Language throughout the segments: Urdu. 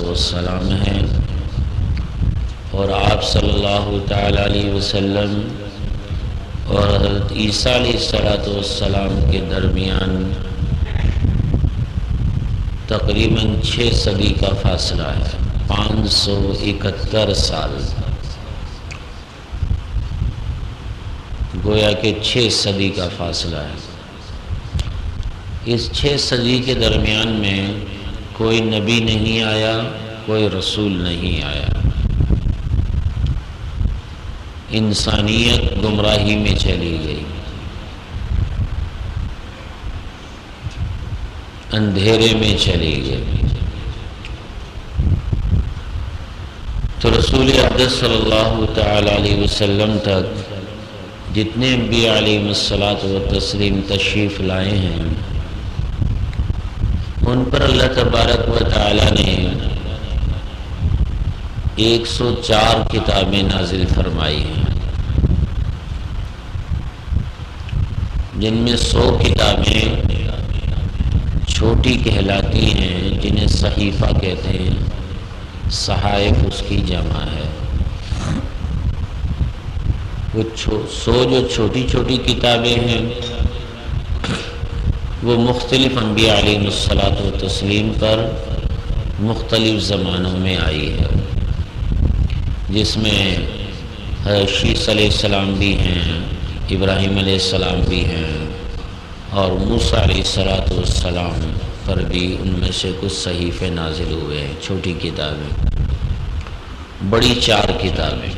والسلام ہیں، اور آپ صلی اللہ تعالیٰ علیہ وسلم اور حضرت عیسیٰ علیہ السلام کے درمیان تقریباً 6 صدی کا فاصلہ ہے، 571 سال، گویا کہ 6 صدی کا فاصلہ ہے۔ اس 6 صدی کے درمیان میں کوئی نبی نہیں آیا، کوئی رسول نہیں آیا، انسانیت گمراہی میں چلی گئی، اندھیرے میں چلی گئی۔ تو رسول اقدس صلی اللہ تعالی علیہ وسلم تک جتنے انبیاء علیہ الصلاۃ والتسلیم تشریف لائے ہیں، ان پر اللہ تبارک و تعالی نے 104 کتابیں نازل فرمائی ہیں، جن میں 100 کتابیں چھوٹی کہلاتی ہیں، جنہیں صحیفہ کہتے ہیں، صحائف اس کی جمع ہے۔ وہ 100 جو چھوٹی چھوٹی کتابیں ہیں، وہ مختلف انبیاء علیہ الصلاۃ والتسلیم پر مختلف زمانوں میں آئی ہے، جس میں شیس علیہ السلام بھی ہیں، ابراہیم علیہ السلام بھی ہیں، اور موسیٰ علیہ السلام پر بھی ان میں سے کچھ صحیفے نازل ہوئے ہیں، چھوٹی کتابیں، بڑی 4 کتابیں۔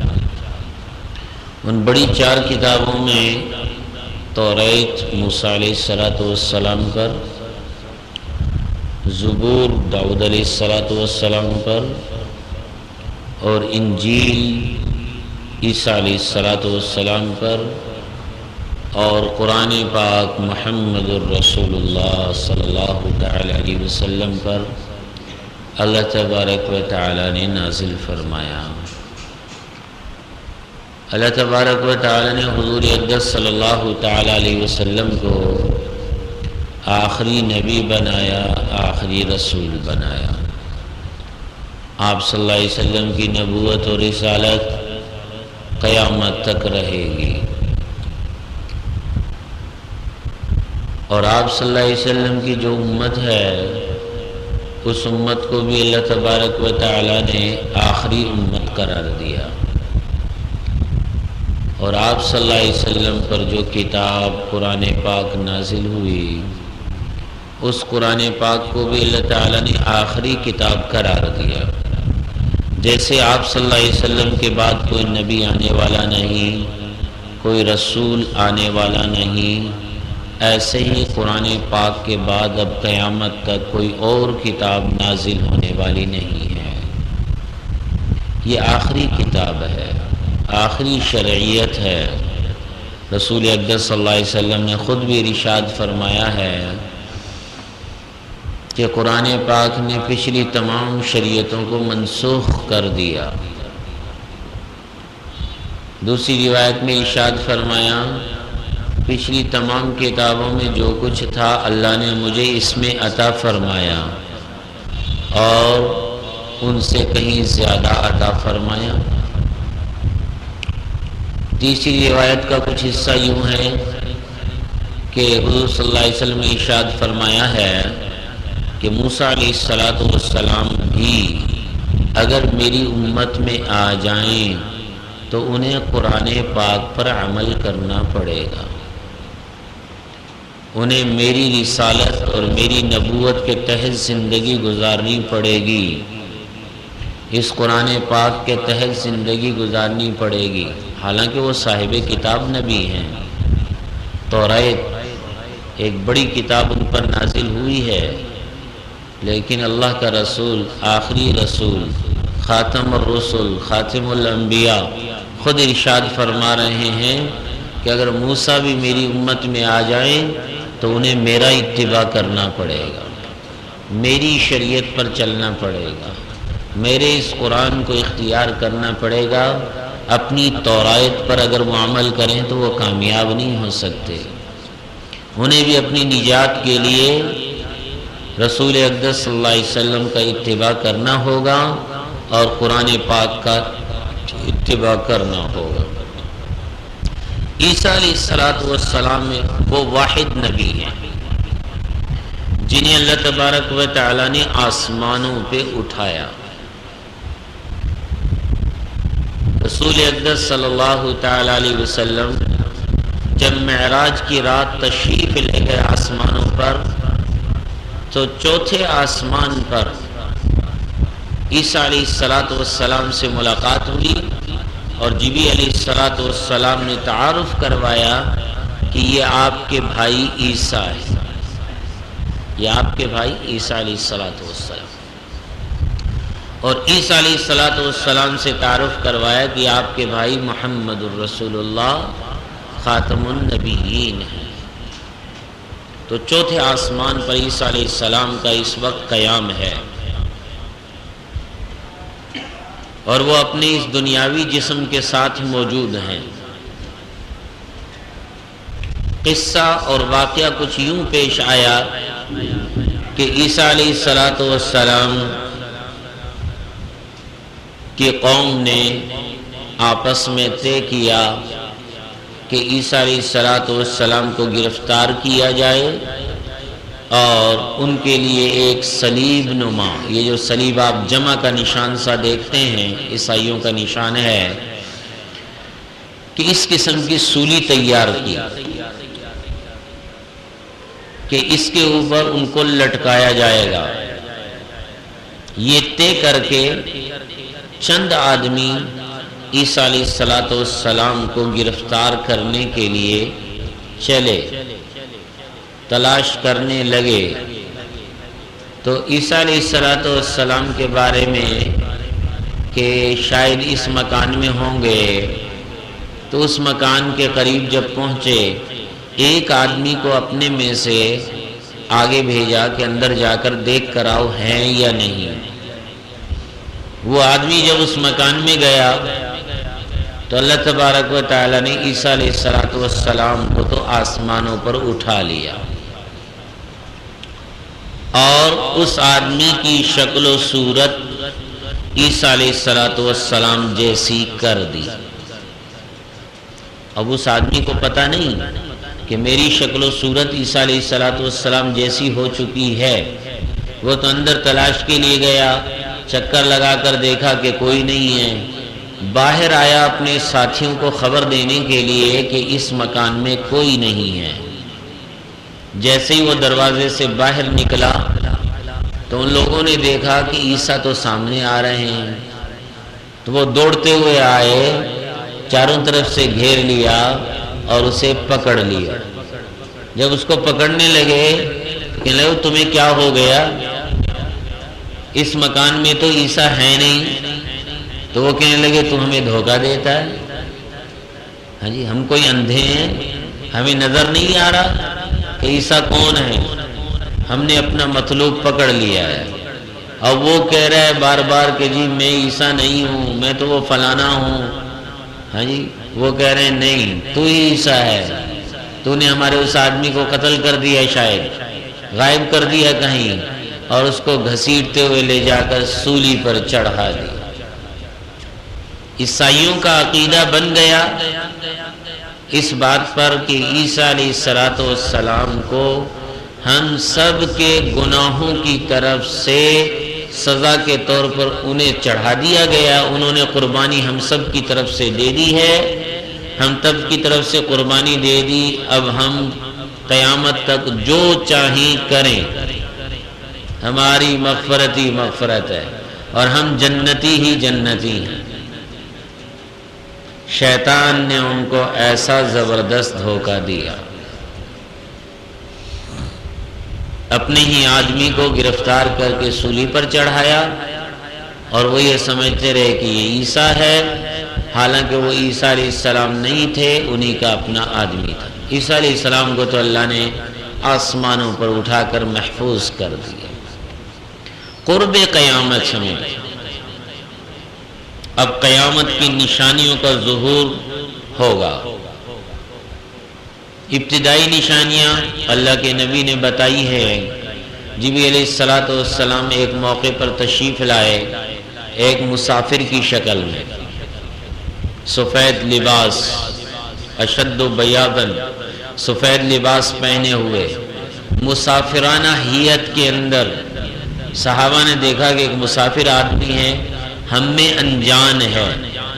ان بڑی 4 کتابوں میں توریت موسیٰ علیہ السلام پر، زبور داؤد علیہ السلام پر، اور انجیل عیسیٰ علیہ السلام پر، اور قرآن پاک محمد الرسول اللہ صلی اللہ تعالی علیہ وسلم پر اللہ تبارک و تعالی نے نازل فرمایا۔ اللہ تبارک و تعالی نے حضور اقدس صلی اللہ تعالی علیہ وسلم کو آخری نبی بنایا، آخری رسول بنایا۔ آپ صلی اللہ علیہ وسلم کی نبوت اور رسالت قیامت تک رہے گی، اور آپ صلی اللہ علیہ وسلم کی جو امت ہے، اس امت کو بھی اللہ تبارک و تعالی نے آخری امت قرار دیا، اور آپ صلی اللہ علیہ وسلم پر جو کتاب قرآن پاک نازل ہوئی، اس قرآن پاک کو بھی اللہ تعالی نے آخری کتاب قرار دیا۔ جیسے آپ صلی اللہ علیہ وسلم کے بعد کوئی نبی آنے والا نہیں، کوئی رسول آنے والا نہیں، ایسے ہی قرآن پاک کے بعد اب قیامت تک کوئی اور کتاب نازل ہونے والی نہیں ہے۔ یہ آخری کتاب ہے، آخری شرعیت ہے۔ رسول اقدس صلی اللہ علیہ وسلم نے خود بھی ارشاد فرمایا ہے کہ قرآن پاک نے پچھلی تمام شریعتوں کو منسوخ کر دیا۔ دوسری روایت میں ارشاد فرمایا، پچھلی تمام کتابوں میں جو کچھ تھا اللہ نے مجھے اس میں عطا فرمایا، اور ان سے کہیں زیادہ عطا فرمایا۔ تیسری روایت کا کچھ حصہ یوں ہے کہ حضور صلی اللہ علیہ وسلم نے ارشاد فرمایا ہے کہ موسیٰ علیہ السلام بھی اگر میری امت میں آ جائیں تو انہیں قرآن پاک پر عمل کرنا پڑے گا، انہیں میری رسالت اور میری نبوت کے تحت زندگی گزارنی پڑے گی، اس قرآن پاک کے تحت زندگی گزارنی پڑے گی۔ حالانکہ وہ صاحب کتاب نبی ہیں، توریت ایک بڑی کتاب ان پر نازل ہوئی ہے، لیکن اللہ کا رسول، آخری رسول، خاتم الرسل، خاتم الانبیاء خود ارشاد فرما رہے ہیں کہ اگر موسیٰ بھی میری امت میں آ جائیں تو انہیں میرا اتباع کرنا پڑے گا، میری شریعت پر چلنا پڑے گا، میرے اس قرآن کو اختیار کرنا پڑے گا۔ اپنی توریت پر اگر وہ عمل کریں تو وہ کامیاب نہیں ہو سکتے، انہیں بھی اپنی نجات کے لیے رسول اقدس صلی اللہ علیہ وسلم کا اتباع کرنا ہوگا اور قرآن پاک کا اتباع کرنا ہوگا۔ عیسیٰ علیہ السلام میں وہ واحد نبی ہیں جنہیں اللہ تبارک و تعالیٰ نے آسمانوں پہ اٹھایا۔ رسول اقدس صلی اللہ تعالیٰ علیہ وسلم جب معراج کی رات تشریف لے گئے آسمانوں پر، تو چوتھے آسمان پر عیسیٰ علیہ السلام سے ملاقات ہوئی اور جبریل علیہ السلام نے تعارف کروایا کہ یہ آپ کے بھائی عیسیٰ ہے، یہ آپ کے بھائی عیسیٰ علیہ السلام، اور عیسیٰ علیہ السلام سے تعارف کروایا کہ آپ کے بھائی محمد الرسول اللہ خاتم النبیین ہیں۔ تو چوتھے آسمان پر عیسیٰ علیہ السلام کا اس وقت قیام ہے، اور وہ اپنے اس دنیاوی جسم کے ساتھ موجود ہیں۔ قصہ اور واقعہ کچھ یوں پیش آیا کہ عیسیٰ علیہ السلام کی قوم نے آپس میں طے کیا کہ عیسیٰ علیہ السلام کو گرفتار کیا جائے اور ان کے لیے ایک صلیب نما، یہ جو صلیب آپ جمع کا نشان سا دیکھتے ہیں عیسائیوں کا نشان ہے، کہ اس قسم کی سولی تیار کی کہ اس کے اوپر ان کو لٹکایا جائے گا۔ یہ طے کر کے چند آدمی عیسیٰ علیہ السلام کو گرفتار کرنے کے لیے چلے، تلاش کرنے لگے۔ تو عیسیٰ علیہ السلام کے بارے میں کہ شاید اس مکان میں ہوں گے، تو اس مکان کے قریب جب پہنچے، ایک آدمی کو اپنے میں سے آگے بھیجا کہ اندر جا کر دیکھ کر آؤ ہیں یا نہیں۔ وہ آدمی جب اس مکان میں گیا تو اللہ تبارک و تعالیٰ نے عیسیٰ علیہ السلام کو تو آسمانوں پر اٹھا لیا اور اس آدمی کی شکل و صورت عیسیٰ علیہ السلام جیسی کر دی۔ اب اس آدمی کو پتہ نہیں کہ میری شکل و صورت عیسیٰ علیہ السلام جیسی ہو چکی ہے۔ وہ تو اندر تلاش کے لیے گیا، چکر لگا کر دیکھا کہ کوئی نہیں ہے، باہر آیا اپنے ساتھیوں کو خبر دینے کے لیے کہ اس مکان میں کوئی نہیں ہے۔ جیسے ہی وہ دروازے سے باہر نکلا تو ان لوگوں نے دیکھا کہ عیسیٰ تو سامنے آ رہے ہیں، تو وہ دوڑتے ہوئے آئے، چاروں طرف سے گھیر لیا اور اسے پکڑ لیا۔ جب اس کو پکڑنے لگے کہ لو تمہیں کیا ہو گیا، اس مکان میں تو عیسیٰ ہے نہیں، تو وہ کہنے لگے تو ہمیں دھوکہ دیتا ہے، ہاں جی ہم کوئی اندھے ہیں، ہمیں نظر نہیں آ رہا کہ عیسیٰ کون ہے، ہم نے اپنا مطلوب پکڑ لیا ہے۔ اب وہ کہہ رہا ہے بار بار کہ جی میں عیسیٰ نہیں ہوں، میں تو وہ فلانا ہوں، ہاں جی وہ کہہ رہے ہیں نہیں تو ہی عیسیٰ ہے، تو نے ہمارے اس آدمی کو قتل کر دیا، شاید غائب کر دیا کہیں، اور اس کو گھسیٹتے ہوئے لے جا کر سولی پر چڑھا دیا۔ عیسائیوں کا عقیدہ بن گیا اس بات پر کہ عیسیٰ علیہ السلام کو ہم سب کے گناہوں کی طرف سے سزا کے طور پر انہیں چڑھا دیا گیا، انہوں نے قربانی ہم سب کی طرف سے دے دی ہے، ہم سب کی طرف سے قربانی دے دی، اب ہم قیامت تک جو چاہیں کریں، ہماری مغفرت ہی مغفرت ہے اور ہم جنتی ہی جنتی ہیں۔ شیطان نے ان کو ایسا زبردست دھوکہ دیا، اپنے ہی آدمی کو گرفتار کر کے سولی پر چڑھایا اور وہ یہ سمجھتے رہے کہ یہ عیسیٰ ہے، حالانکہ وہ عیسیٰ علیہ السلام نہیں تھے، انہی کا اپنا آدمی تھا۔ عیسیٰ علیہ السلام کو تو اللہ نے آسمانوں پر اٹھا کر محفوظ کر دیا۔ قرب قیامت میں اب قیامت کی نشانیوں کا ظہور ہوگا۔ ابتدائی نشانیاں اللہ کے نبی نے بتائی ہے جبریل علیہ السلام ایک موقع پر تشریف لائے ایک مسافر کی شکل میں، سفید لباس، اشد بیاضاً، سفید لباس پہنے ہوئے، مسافرانہ حیت کے اندر صحابہ نے دیکھا کہ ایک مسافر آدمی ہے، ہم میں انجان ہے،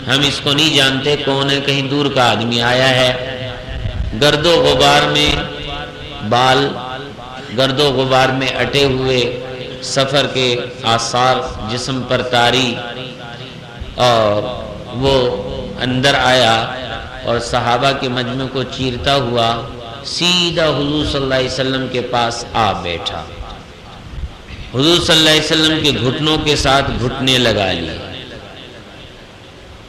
ہم اس کو نہیں جانتے کون ہے، کہیں دور کا آدمی آیا ہے، گرد و غبار میں بال، گرد و غبار میں اٹے ہوئے، سفر کے آثار جسم پر طاری، اور وہ اندر آیا اور صحابہ کے مجمع کو چیرتا ہوا سیدھا حضور صلی اللہ علیہ وسلم کے پاس آ بیٹھا، حضور صلی اللہ علیہ وسلم کے گھٹنوں کے ساتھ گھٹنے لگا لیے،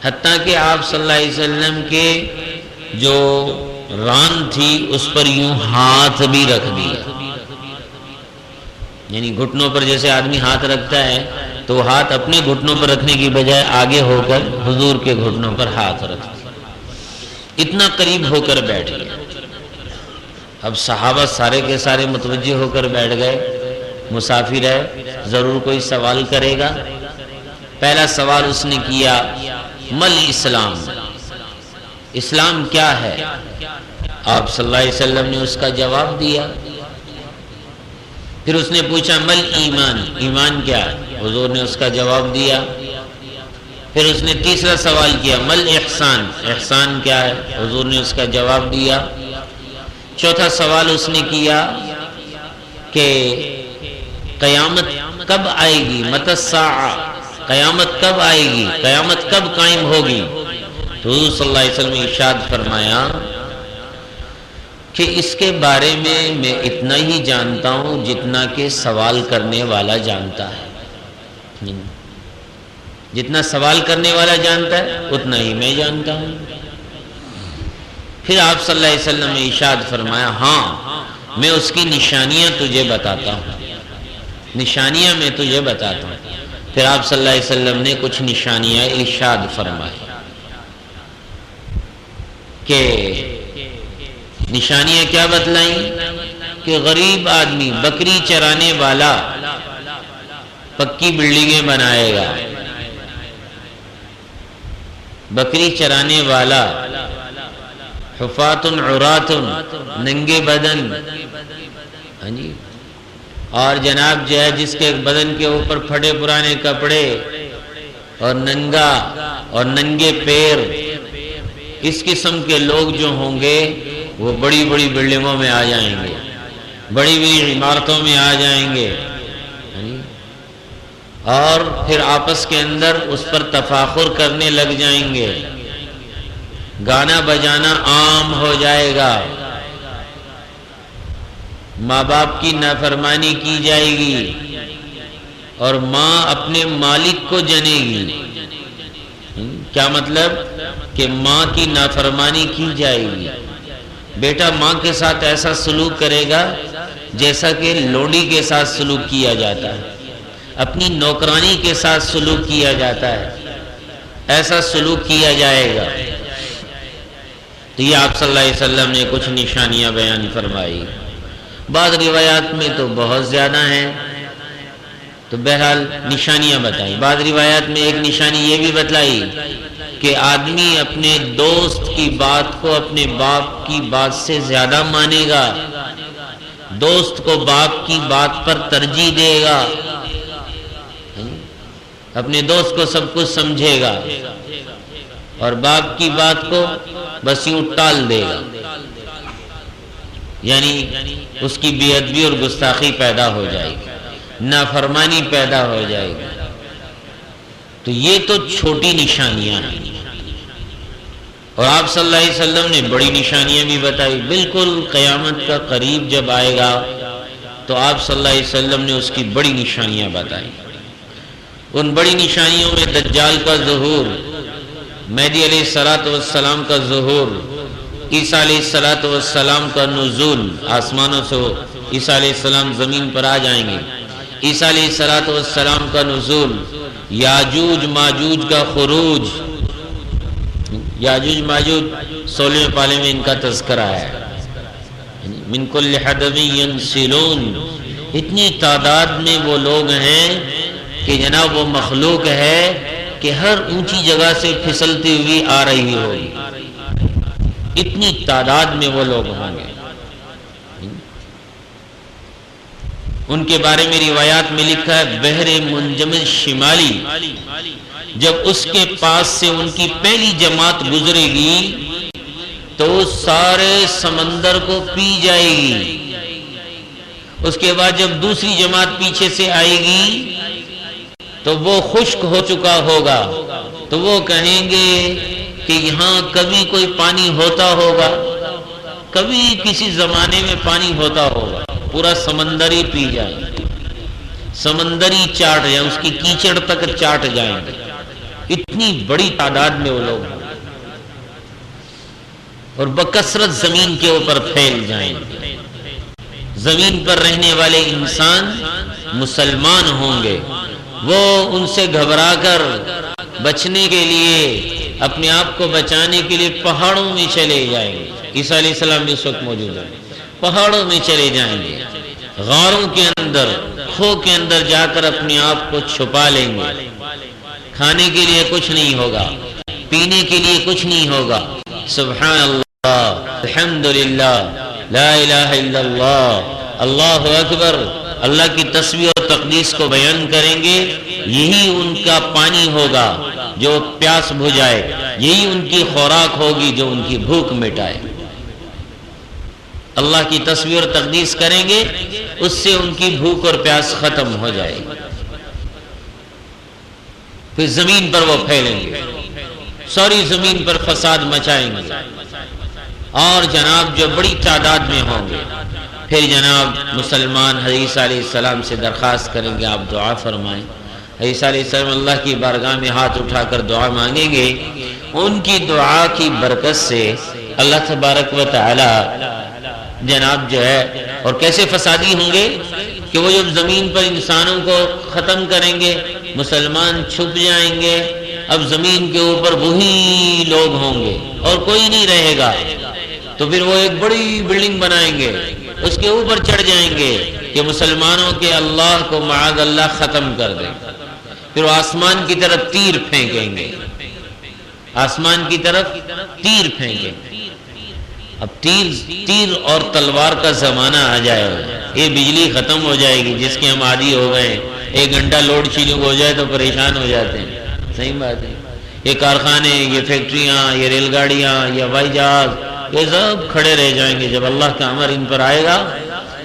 حتیٰ کہ آپ صلی اللہ علیہ وسلم کے جو ران تھی اس پر یوں ہاتھ بھی رکھ دیا، یعنی گھٹنوں پر جیسے آدمی ہاتھ رکھتا ہے تو وہ ہاتھ اپنے گھٹنوں پر رکھنے کی بجائے آگے ہو کر حضور کے گھٹنوں پر ہاتھ رکھتا، اتنا قریب ہو کر بیٹھ گیا۔ اب صحابہ سارے کے سارے متوجہ ہو کر بیٹھ گئے، مسافر ہے ضرور کوئی سوال کرے گا۔ پہلا سوال اس نے کیا، مل اسلام، اسلام کیا ہے؟ آپ صلی اللہ علیہ وسلم نے اس کا جواب دیا۔ پھر اس نے پوچھا مل ایمان، ایمان کیا ہے؟ حضور نے اس کا جواب دیا۔ پھر اس نے تیسرا سوال کیا، مل احسان، احسان کیا ہے؟ حضور نے اس کا جواب دیا۔ چوتھا سوال اس نے کیا کہ قیامت کب آئے گی، متی الساعہ، قیامت کب آئے گی، قیامت کب قائم ہوگی؟ تو حضور صلی اللہ علیہ وسلم نے ارشاد فرمایا کہ اس کے بارے میں اتنا ہی جانتا ہوں جتنا کہ سوال کرنے والا جانتا ہے، جتنا سوال کرنے والا جانتا ہے اتنا ہی میں جانتا ہوں۔ پھر آپ صلی اللہ علیہ وسلم نے ارشاد فرمایا، ہاں میں اس کی نشانیاں تجھے بتاتا ہوں، نشانیاں میں تجھے بتاتا ہوں۔ پھر آپ صلی اللہ علیہ وسلم نے کچھ نشانیاں ارشاد فرمائی کہ نشانیاں کیا بتلائیں کہ غریب آدمی، بکری چرانے والا پکی بلڈنگیں بنائے گا، بکری چرانے والا حفاۃ عراۃ، ننگے بدن، ہاں جی، اور جناب جو ہے جس کے بدن کے اوپر پھٹے پرانے کپڑے اور ننگا اور ننگے پیر، اس قسم کے لوگ جو ہوں گے وہ بڑی بڑی بلڈنگوں میں آ جائیں گے، بڑی بڑی عمارتوں میں آ جائیں گے، اور پھر آپس کے اندر اس پر تفاخر کرنے لگ جائیں گے، گانا بجانا عام ہو جائے گا، ماں باپ کی نافرمانی کی جائے گی، اور ماں اپنے مالک کو جنے گی۔ کیا مطلب کہ ماں کی نافرمانی کی جائے گی، بیٹا ماں کے ساتھ ایسا سلوک کرے گا جیسا کہ لونڈی کے ساتھ سلوک کیا جاتا ہے، اپنی نوکرانی کے ساتھ سلوک کیا جاتا ہے، ایسا سلوک کیا جائے گا۔ تو یہ آپ صلی اللہ علیہ وسلم نے کچھ نشانیاں بیان فرمائی، بعض روایات میں تو بہت زیادہ ہیں، تو بہرحال نشانیاں بتائیں۔ بعض روایات میں ایک نشانی یہ بھی بتلائی کہ آدمی اپنے دوست کی بات کو اپنے باپ کی بات سے زیادہ مانے گا، دوست کو باپ کی بات پر ترجیح دے گا، اپنے دوست کو سب کچھ سمجھے گا اور باپ کی بات کو بس یوں ٹال دے گا، یعنی اس کی بے ادبی اور گستاخی پیدا ہو جائے گی، نافرمانی پیدا ہو جائے گی۔ تو یہ تو چھوٹی نشانیاں ہیں، اور آپ صلی اللہ علیہ وسلم نے بڑی نشانیاں بھی بتائی۔ بالکل قیامت کا قریب جب آئے گا تو آپ صلی اللہ علیہ وسلم نے اس کی بڑی نشانیاں بتائی۔ ان بڑی نشانیوں میں دجال کا ظہور، مہدی علیہ السلام کا ظہور، عیسیٰ علیہ السلام کا نزول، آسمانوں سے عیسیٰ علیہ السلام زمین پر آ جائیں گے، عیسیٰ علیہ السلام کا نزول، یاجوج ماجوج کا خروج، یاجوج ماجوج 16ویں پارے میں ان کا تذکرہ ہے، من کل حدب ینسلون، اتنی تعداد میں وہ لوگ ہیں کہ جناب وہ مخلوق ہے کہ ہر اونچی جگہ سے پھسلتی ہوئی آ رہی ہوگی، اتنی تعداد میں وہ لوگ ہوں گے۔ ان کے بارے میں روایات میں لکھا ہے بحر منجمد شمالی جب اس کے پاس سے ان کی پہلی جماعت گزرے گی تو وہ سارے سمندر کو پی جائے گی، اس کے بعد جب دوسری جماعت پیچھے سے آئے گی تو وہ خشک ہو چکا ہوگا، تو وہ کہیں گے کہ یہاں کبھی کوئی پانی ہوتا ہوگا، کبھی کسی زمانے میں پانی ہوتا ہوگا، پورا سمندر ہی پی جائیں گے، سمندری چاٹ جائیں، اس کی کیچڑ تک چاٹ جائیں گے، اتنی بڑی تعداد میں وہ لوگ ہیں اور بکثرت زمین کے اوپر پھیل جائیں گے۔ زمین پر رہنے والے انسان مسلمان ہوں گے، وہ ان سے گھبرا کر بچنے کے لیے، اپنے آپ کو بچانے کے لیے پہاڑوں میں چلے جائیں گے۔ عیسیٰ علیہ السلام بھی اس وقت موجود ہیں، پہاڑوں میں چلے جائیں گے، غاروں کے اندر، کھو کے اندر جا کر اپنے آپ کو چھپا لیں گے۔ کھانے کے لیے کچھ نہیں ہوگا، پینے کے لیے کچھ نہیں ہوگا۔ سبحان اللہ، الحمدللہ، لا الہ الا اللہ، اللہ اکبر، اللہ کی تسبیح اور تقدیس کو بیان کریں گے۔ یہی ان کا پانی ہوگا جو پیاس بجھائے، یہی ان کی خوراک ہوگی جو ان کی بھوک مٹائے۔ اللہ کی تسبیح اور تقدیس کریں گے، اس سے ان کی بھوک اور پیاس ختم ہو جائے گی۔ پھر زمین پر وہ پھیلیں گے، ساری زمین پر فساد مچائیں گے، اور جناب جو بڑی تعداد میں ہوں گے، پھر جناب مسلمان عیسیٰ علیہ السلام سے درخواست کریں گے آپ دعا فرمائیں۔ عیسیٰ علیہ السلام اللہ کی بارگاہ میں ہاتھ اٹھا کر دعا مانگیں گے، ان کی دعا کی برکت سے اللہ تبارک و تعالی جناب جو ہے، اور کیسے فسادی ہوں گے کہ وہ جب زمین پر انسانوں کو ختم کریں گے، مسلمان چھپ جائیں گے، اب زمین کے اوپر وہی لوگ ہوں گے اور کوئی نہیں رہے گا، تو پھر وہ ایک بڑی بلڈنگ بنائیں گے، اس کے اوپر چڑھ جائیں گے کہ مسلمانوں کے اللہ کو معاذ اللہ ختم کر دیں، پھر وہ آسمان کی طرف تیر پھینکیں گے، آسمان کی طرف تیر پھینکیں گے۔ اب تیر اور تلوار کا زمانہ آ جائے گا، یہ بجلی ختم ہو جائے گی جس کے ہم عادی ہو گئے ہیں، 1 گھنٹہ لوڈ شیڈنگ ہو جائے تو پریشان ہو جاتے ہیں، صحیح بات ہے۔ یہ کارخانے، یہ فیکٹریاں، یہ ریل گاڑیاں، یہ ہوائی جہاز، یہ سب کھڑے رہ جائیں گے، جب اللہ کا امر ان پر آئے گا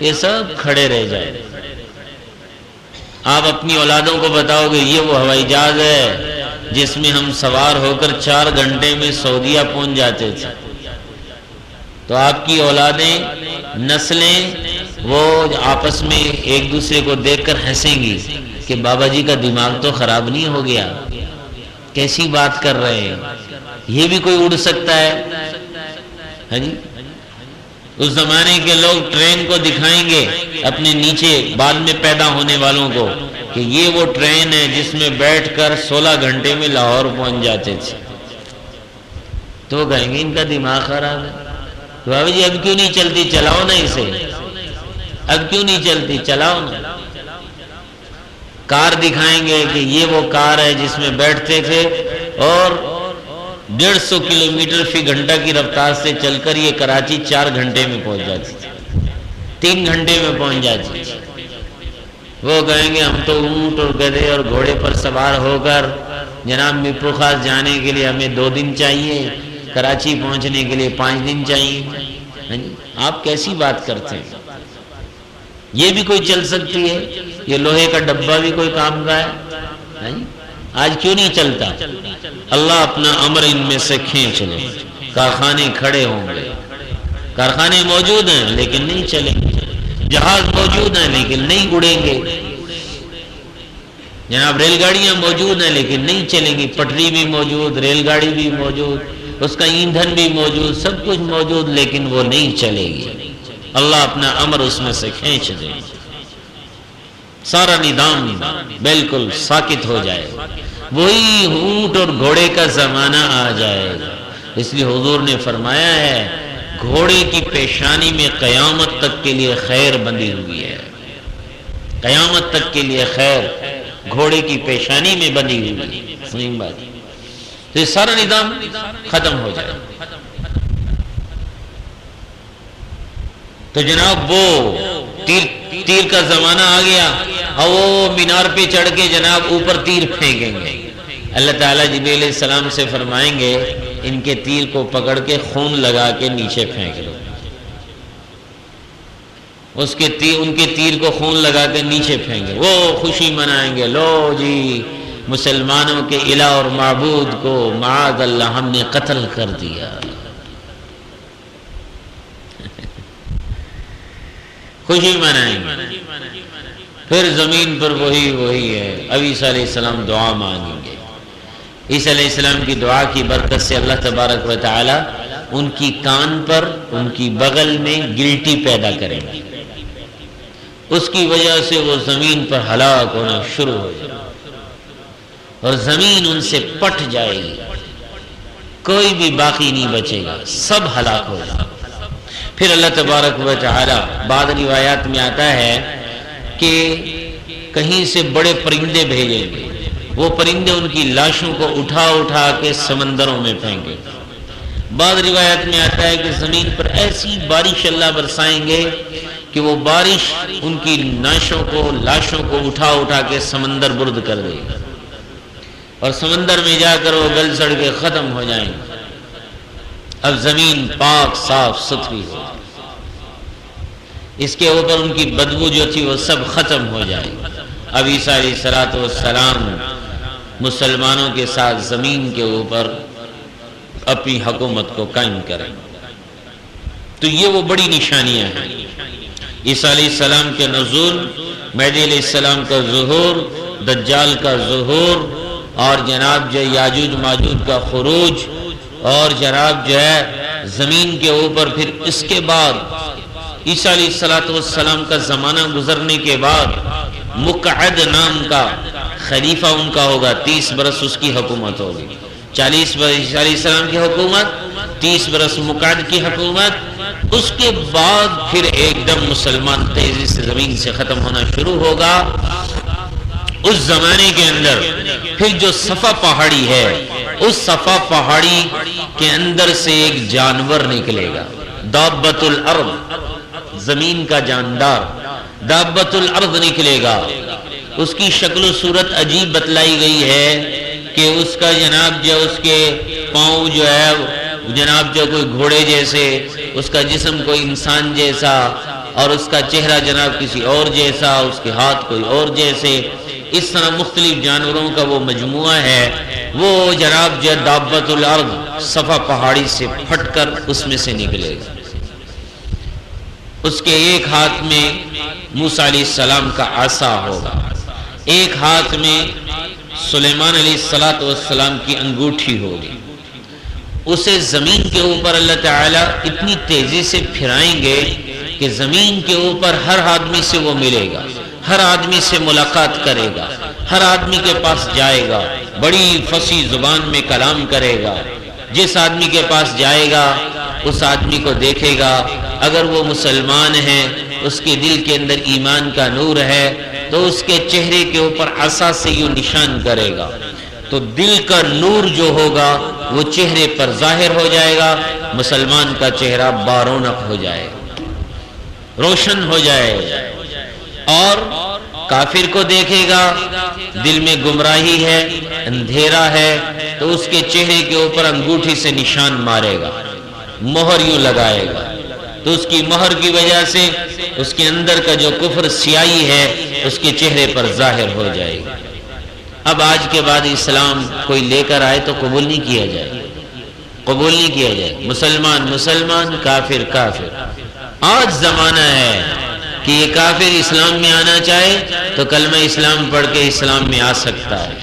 یہ سب کھڑے رہ جائیں گے۔ آپ اپنی اولادوں کو بتاؤ گے یہ وہ ہوائی جہاز ہے جس میں ہم سوار ہو کر 4 گھنٹے میں سعودیہ پہنچ جاتے تھے، تو آپ کی اولادیں، نسلیں، وہ آپس میں ایک دوسرے کو دیکھ کر ہنسیں گی کہ بابا جی کا دماغ تو خراب نہیں ہو گیا، کیسی بات کر رہے ہیں، یہ بھی کوئی اڑ سکتا ہے؟ ہاں جی، اس زمانے کے لوگ ٹرین کو دکھائیں گے اپنے نیچے بعد میں پیدا ہونے والوں کو کہ یہ وہ ٹرین ہے جس میں بیٹھ کر 16 گھنٹے میں لاہور پہنچ جاتے تھے، تو وہ کہیں گے ان کا دماغ خراب ہے۔ بابا جی اب کیوں نہیں چلتی؟ چلاؤ نا اسے، اب کیوں نہیں چلتی؟ چلاؤ نا۔ کار دکھائیں گے کہ یہ وہ کار ہے جس میں بیٹھتے تھے اور 150 کلومیٹر فی گھنٹہ کی رفتار سے چل کر یہ کراچی 4 گھنٹے میں پہنچ جاتی تھی، 3 گھنٹے میں پہنچ جاتی تھی۔ وہ کہیں گے ہم تو اونٹ اور گدھے اور گھوڑے پر سوار ہو کر جناب میپو خاص جانے کے لیے ہمیں 2 دن چاہیے، کراچی پہنچنے کے لیے 5 دن چاہیے۔ آپ کیسی بات کرتے ہیں؟ یہ بھی کوئی چل سکتی ہے؟ یہ لوہے کا ڈبہ بھی کوئی کام کا ہے؟ آج کیوں نہیں چلتا؟ اللہ اپنا امر ان میں سے کھینچ لے، کارخانے کھڑے ہوں گے، کارخانے موجود ہیں لیکن نہیں چلیں گے، جہاز موجود ہیں لیکن نہیں اڑیں گے، جناب ریل گاڑیاں موجود ہیں لیکن نہیں چلیں گی، پٹری بھی موجود، ریل گاڑی بھی موجود، اس کا ایندھن بھی موجود، سب کچھ موجود، لیکن وہ نہیں چلے گی۔ اللہ اپنا امر اس میں سے کھینچ دے، سارا نظام بالکل ساکت ہو جائے، وہی اونٹ اور گھوڑے کا زمانہ آ جائے گا۔ اس لیے حضور نے فرمایا ہے گھوڑے کی پیشانی میں قیامت تک کے لیے خیر بندھی ہوئی ہے، قیامت تک کے لیے خیر گھوڑے کی پیشانی میں بندھی ہوئی ہے۔ صحیح بات، تو یہ سارا نظام ختم ہو جائے۔ تو جناب وہ تیر کا زمانہ آ گیا اور وہ مینار پہ چڑھ کے جناب اوپر تیر پھینکیں گے۔ اللہ تعالیٰ جبریل علیہ السلام سے فرمائیں گے ان کے تیر کو پکڑ کے خون لگا کے نیچے پھینک دو۔ ان کے تیر کو خون لگا کے نیچے پھینکیں، وہ خوشی منائیں گے، لو جی مسلمانوں کے الہ اور معبود کو معاذ اللہ ہم نے قتل کر دیا۔ خوشی منائیں گے۔ پھر زمین پر وہی ہے، اب عیسیٰ علیہ السلام دعا مانگیں گے۔ عیسیٰ علیہ السلام کی دعا کی برکت سے اللہ تبارک و تعالی ان کی کان پر، ان کی بغل میں گلٹی پیدا کریں گے، اس کی وجہ سے وہ زمین پر ہلاک ہونا شروع ہو جائے اور زمین ان سے پٹ جائے گی، کوئی بھی باقی نہیں بچے گا، سب ہلاک ہو جائے۔ پھر اللہ تبارک و تعالی بعض روایات میں آتا ہے کہ کہیں سے بڑے پرندے بھیجیں گے، وہ پرندے ان کی لاشوں کو اٹھا کے سمندروں میں پھینکیں۔ بعض روایت میں آتا ہے کہ زمین پر ایسی بارش اللہ برسائیں گے کہ وہ بارش ان کی لاشوں کو اٹھا کے سمندر برد کر دے گا اور سمندر میں جا کر وہ گل سڑ کے ختم ہو جائیں گے۔ اب زمین پاک صاف ستھری ہو، اس کے اوپر ان کی بدبو جو تھی وہ سب ختم ہو جائے۔ اب عیسیٰ علیہ السلام مسلمانوں کے ساتھ زمین کے اوپر اپنی حکومت کو قائم کریں۔ تو یہ وہ بڑی نشانیاں ہیں، عیسیٰ علیہ السلام کے نزول، مہدی علیہ السلام کا ظہور، دجال کا ظہور، اور جناب جو یاجوج ماجوج کا خروج، اور جناب جو ہے زمین کے اوپر پھر اس کے بعد عیسیٰ علیہ السلام کا زمانہ گزرنے کے بعد مقعد نام کا خلیفہ ان کا ہوگا، 30 برس اس کی حکومت ہوگی، 40 برس عیسیٰ علیہ السلام کی حکومت، 30 برس مقعد کی حکومت، اس کے بعد پھر ایک دم مسلمان تیزی سے زمین سے ختم ہونا شروع ہوگا۔ اس زمانے کے اندر پھر جو صفا پہاڑی ہے، اس صفا پہاڑی کے اندر سے ایک جانور نکلے گا، دابۃ الارض، زمین کا جاندار دابۃ الارض نکلے گا۔ اس کی شکل و صورت عجیب بتلائی گئی ہے کہ اس کا جناب جو اس کے پاؤں جو ہے جناب جو کوئی گھوڑے جیسے، اس کا جسم کوئی انسان جیسا، اور اس کا چہرہ جناب کسی اور جیسا، اس کے ہاتھ کوئی اور جیسے، اس طرح مختلف جانوروں کا وہ مجموعہ ہے۔ وہ جناب جو دابۃ الارض صفا پہاڑی سے پھٹ کر اس میں سے نکلے گا۔ اس کے ایک ہاتھ میں موسیٰ علیہ السلام کا عصا ہوگا، ایک ہاتھ میں سلیمان علیہ السلام کی انگوٹھی ہوگی۔ اسے زمین کے اوپر اللہ تعالیٰ اتنی تیزی سے پھرائیں گے کہ زمین کے اوپر ہر آدمی سے وہ ملے گا، ہر آدمی سے ملاقات کرے گا، ہر آدمی کے پاس جائے گا، بڑی فصیح زبان میں کلام کرے گا۔ جس آدمی کے پاس جائے گا اس آدمی کو دیکھے گا، اگر وہ مسلمان ہے، اس کے دل کے اندر ایمان کا نور ہے، تو اس کے چہرے کے اوپر عصا سے یوں نشان کرے گا، تو دل کا نور جو ہوگا وہ چہرے پر ظاہر ہو جائے گا، مسلمان کا چہرہ بارونق ہو جائے گا، روشن ہو جائے گا۔ اور کافر کو دیکھے گا، دل میں گمراہی ہے، اندھیرا ہے، تو اس کے چہرے کے اوپر انگوٹھی سے نشان مارے گا، مہر یوں لگائے گا، تو اس کی مہر کی وجہ سے اس کے اندر کا جو کفر سیاہی ہے اس کے چہرے پر ظاہر ہو جائے گا۔ اب آج کے بعد اسلام کوئی لے کر آئے تو قبول نہیں کیا جائے، قبول نہیں کیا جائے، مسلمان مسلمان، کافر کافر۔ آج زمانہ ہے کہ یہ کافر اسلام میں آنا چاہے تو کلمہ اسلام پڑھ کے اسلام میں آ سکتا ہے،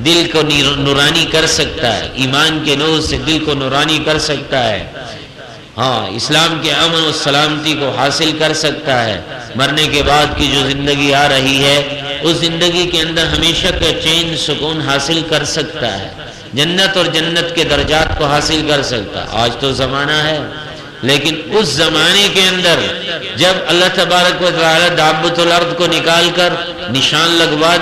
دل کو نورانی کر سکتا ہے، ایمان کے نور سے دل کو نورانی کر سکتا ہے، ہاں اسلام کے امن و سلامتی کو حاصل کر سکتا ہے۔ مرنے کے بعد کی جو زندگی آ رہی ہے اس زندگی کے اندر ہمیشہ کا چین سکون حاصل کر سکتا ہے، جنت اور جنت کے درجات کو حاصل کر سکتا ہے۔ آج تو زمانہ ہے لیکن اس زمانے کے اندر جب اللہ تبارک و تعالی دابۃ الارض کو نکال کر نشان لگوا